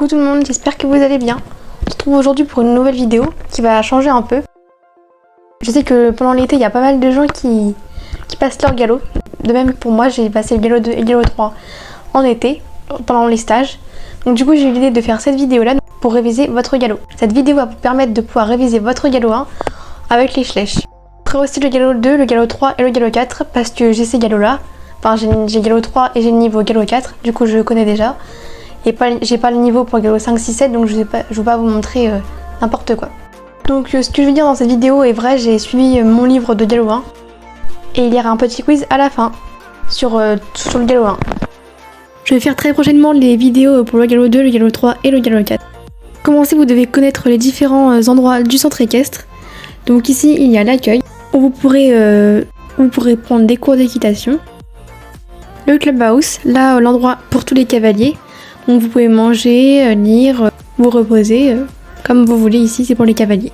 Coucou tout le monde, j'espère que vous allez bien. On se retrouve aujourd'hui pour une nouvelle vidéo qui va changer un peu. Je sais que pendant l'été, il y a pas mal de gens qui passent leur galop. De même pour moi, j'ai passé le galop 2 et le galop 3 en été, pendant les stages. Donc du coup, j'ai eu l'idée de faire cette vidéo-là pour réviser votre galop. Cette vidéo va vous permettre de pouvoir réviser votre galop 1 avec les flèches. Je ferai aussi le galop 2, le galop 3 et le galop 4 parce que j'ai ces galops-là. Enfin, j'ai galop 3 et j'ai le niveau galop 4, du coup je connais déjà. Et j'ai pas le niveau pour galop 5, 6, 7, donc je vais pas vous montrer n'importe quoi. Donc ce que je veux dire dans cette vidéo est vrai, j'ai suivi mon livre de galop 1. Et il y aura un petit quiz à la fin sur le galop 1. Je vais faire très prochainement les vidéos pour le galop 2, le galop 3 et le galop 4. Pour commencer, vous devez connaître les différents endroits du centre équestre. Donc ici, il y a l'accueil, où vous pourrez prendre des cours d'équitation. Le clubhouse, là l'endroit pour tous les cavaliers. Donc vous pouvez manger, lire, vous reposer, comme vous voulez ici, c'est pour les cavaliers.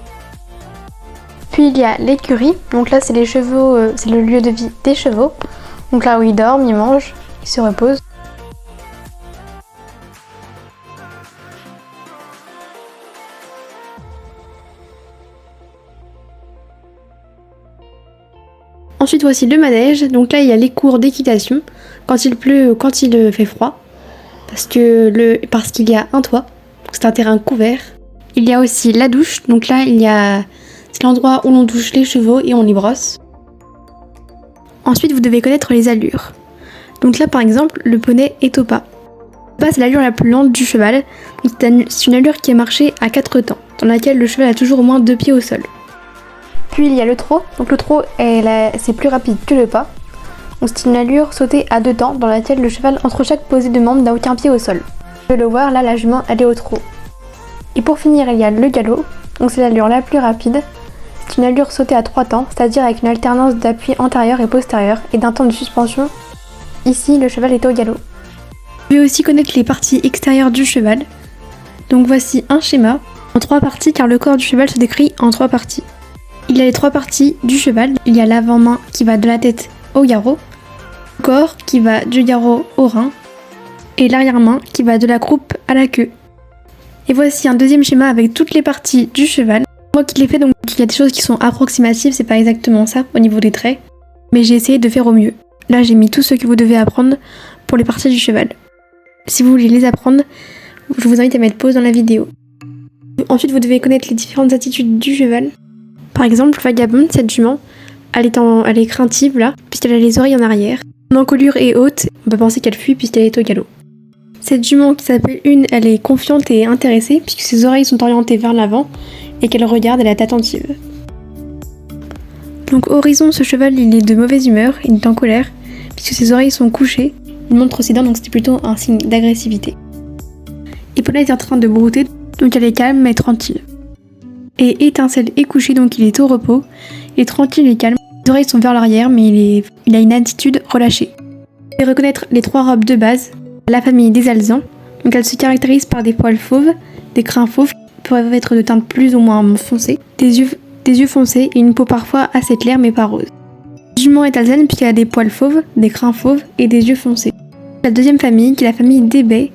Puis il y a l'écurie, donc là c'est les chevaux, c'est le lieu de vie des chevaux. Donc là où ils dorment, ils mangent, ils se reposent. Ensuite voici le manège, donc là il y a les cours d'équitation, quand il pleut ou quand il fait froid, parce qu'il y a un toit, donc c'est un terrain couvert. Il y a aussi la douche, donc là c'est l'endroit où l'on douche les chevaux et on les brosse. Ensuite vous devez connaître les allures. Donc là par exemple le poney est au pas. Le pas c'est l'allure la plus lente du cheval, c'est une allure qui est marchée à 4 temps, dans laquelle le cheval a toujours au moins 2 pieds au sol. Puis il y a le trot, donc le trot c'est plus rapide que le pas. Donc c'est une allure sautée à 2 temps dans laquelle le cheval entre chaque posée de membres n'a aucun pied au sol. Vous pouvez le voir, là la jument elle est au trot. Et pour finir il y a le galop, donc c'est l'allure la plus rapide. C'est une allure sautée à 3 temps, c'est-à-dire avec une alternance d'appui antérieur et postérieur et d'un temps de suspension. Ici le cheval est au galop. Vous pouvez aussi connaître les parties extérieures du cheval. Donc voici un schéma en 3 parties car le corps du cheval se décrit en 3 parties. Il y a les 3 parties du cheval, il y a l'avant-main qui va de la tête au garrot, le corps qui va du garrot au rein, et l'arrière-main qui va de la croupe à la queue. Et voici un deuxième schéma avec toutes les parties du cheval. Moi qui l'ai fait, donc il y a des choses qui sont approximatives, c'est pas exactement ça au niveau des traits, mais j'ai essayé de faire au mieux. Là j'ai mis tout ce que vous devez apprendre pour les parties du cheval. Si vous voulez les apprendre, je vous invite à mettre pause dans la vidéo. Ensuite vous devez connaître les différentes attitudes du cheval. Par exemple, Vagabonde, cette jument, elle est craintive là, puisqu'elle a les oreilles en arrière. Son encolure est haute, on peut penser qu'elle fuit puisqu'elle est au galop. Cette jument qui s'appelle Une, elle est confiante et intéressée, puisque ses oreilles sont orientées vers l'avant, et qu'elle regarde, elle est attentive. Donc Horizon, ce cheval, il est de mauvaise humeur, il est en colère, puisque ses oreilles sont couchées, il montre ses dents, donc c'est plutôt un signe d'agressivité. Épaulette est en train de brouter, donc elle est calme mais tranquille. Et Étincelle est couché, donc il est au repos. Il est tranquille et calme. Les oreilles sont vers l'arrière, mais il a une attitude relâchée. Vous pouvez reconnaître les 3 robes de base. La famille des Alezans. Donc elles se caractérisent par des poils fauves, des crins fauves qui peuvent être de teinte plus ou moins foncée, des yeux foncés et une peau parfois assez claire mais pas rose. La jument est alsacienne puisqu'elle a des poils fauves, des crins fauves et des yeux foncés. La deuxième famille, qui est la famille des baies.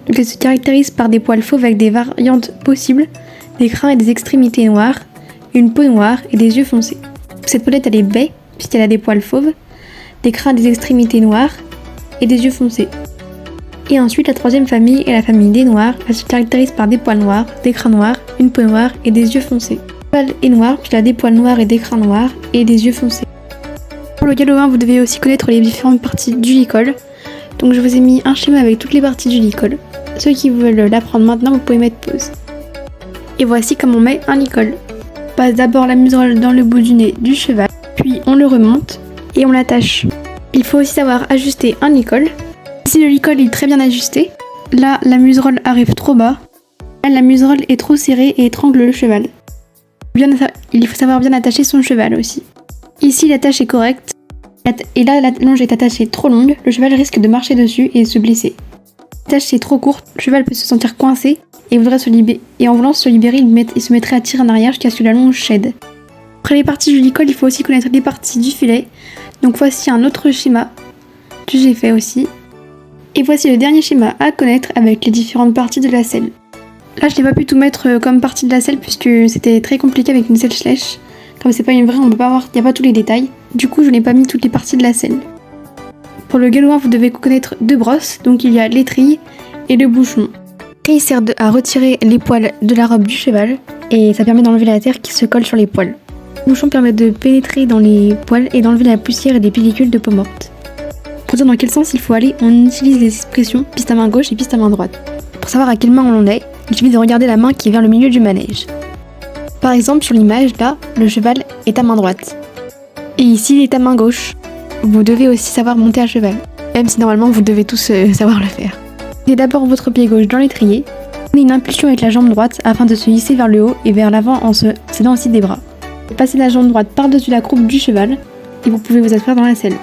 Donc elle se caractérise par des poils fauves avec des variantes possibles, des crins et des extrémités noires, une peau noire et des yeux foncés. Cette poulette elle est baie puisqu'elle a des poils fauves, des crins et des extrémités noires et des yeux foncés. Et ensuite la troisième famille est la famille des noirs, elle se caractérise par des poils noirs, des crins noirs, une peau noire et des yeux foncés. Le cheval est noir puisqu'il a des poils noirs et des crins noirs et des yeux foncés. Pour le galop 1, vous devez aussi connaître les différentes parties du licol. Donc je vous ai mis un schéma avec toutes les parties du licol. Ceux qui veulent l'apprendre maintenant, vous pouvez mettre pause. Et voici comment on met un licol. On passe d'abord la muserolle dans le bout du nez du cheval, puis on le remonte et on l'attache. Il faut aussi savoir ajuster un licol. Si le licol est très bien ajusté, là la muserolle arrive trop bas, là la muserolle est trop serrée et étrangle le cheval. Il faut savoir bien attacher son cheval aussi. Ici l'attache est correcte, et là la longe est attachée trop longue, le cheval risque de marcher dessus et de se blesser. La tâche est trop courte, le cheval peut se sentir coincé et en voulant se libérer, il se mettrait à tirer en arrière jusqu'à ce que la longe cède. Après les parties du licol, il faut aussi connaître les parties du filet. Donc voici un autre schéma que j'ai fait aussi. Et voici le dernier schéma à connaître avec les différentes parties de la selle. Là, je n'ai pas pu tout mettre comme partie de la selle puisque c'était très compliqué avec une selle sèche. Comme c'est pas une vraie, on peut pas voir, il n'y a pas tous les détails. Du coup, je n'ai pas mis toutes les parties de la selle. Pour le galois, vous devez connaître 2 brosses, donc il y a l'étrille et le bouchon. L'étrille sert à retirer les poils de la robe du cheval et ça permet d'enlever la terre qui se colle sur les poils. Le bouchon permet de pénétrer dans les poils et d'enlever la poussière et des pellicules de peau morte. Pour dire dans quel sens il faut aller, on utilise les expressions piste à main gauche et piste à main droite. Pour savoir à quelle main on en est, il suffit de regarder la main qui est vers le milieu du manège. Par exemple, sur l'image, là, le cheval est à main droite. Et ici, il est à main gauche. Vous devez aussi savoir monter à cheval, même si normalement vous devez tous savoir le faire. Mettez d'abord votre pied gauche dans l'étrier, prenez une impulsion avec la jambe droite afin de se hisser vers le haut et vers l'avant en se cédant aussi des bras. Passez la jambe droite par-dessus la croupe du cheval et vous pouvez vous asseoir dans la selle.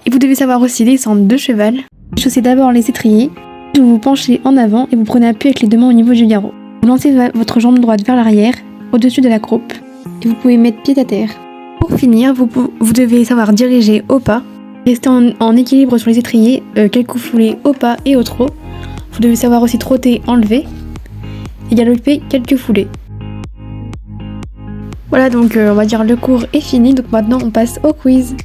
Et vous devez savoir aussi descendre de cheval. Chaussez d'abord les étriers, puis vous vous penchez en avant et vous prenez appui avec les 2 mains au niveau du garrot. Vous lancez votre jambe droite vers l'arrière, au-dessus de la croupe, et vous pouvez mettre pied à terre. Pour finir, vous devez savoir diriger au pas, rester en équilibre sur les étriers, quelques foulées au pas et au trot. Vous devez savoir aussi trotter, enlever, et galoper quelques foulées. Voilà, donc on va dire le cours est fini, donc maintenant on passe au quiz.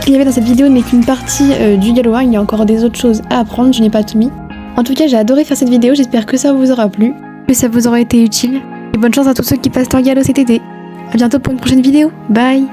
qu'il y avait dans cette vidéo n'est qu'une partie du galois, il y a encore des autres choses à apprendre, je n'ai pas tout mis. En tout cas, j'ai adoré faire cette vidéo, j'espère que ça vous aura plu, que ça vous aura été utile. Et bonne chance à tous ceux qui passent leur galop cet été. A bientôt pour une prochaine vidéo, bye!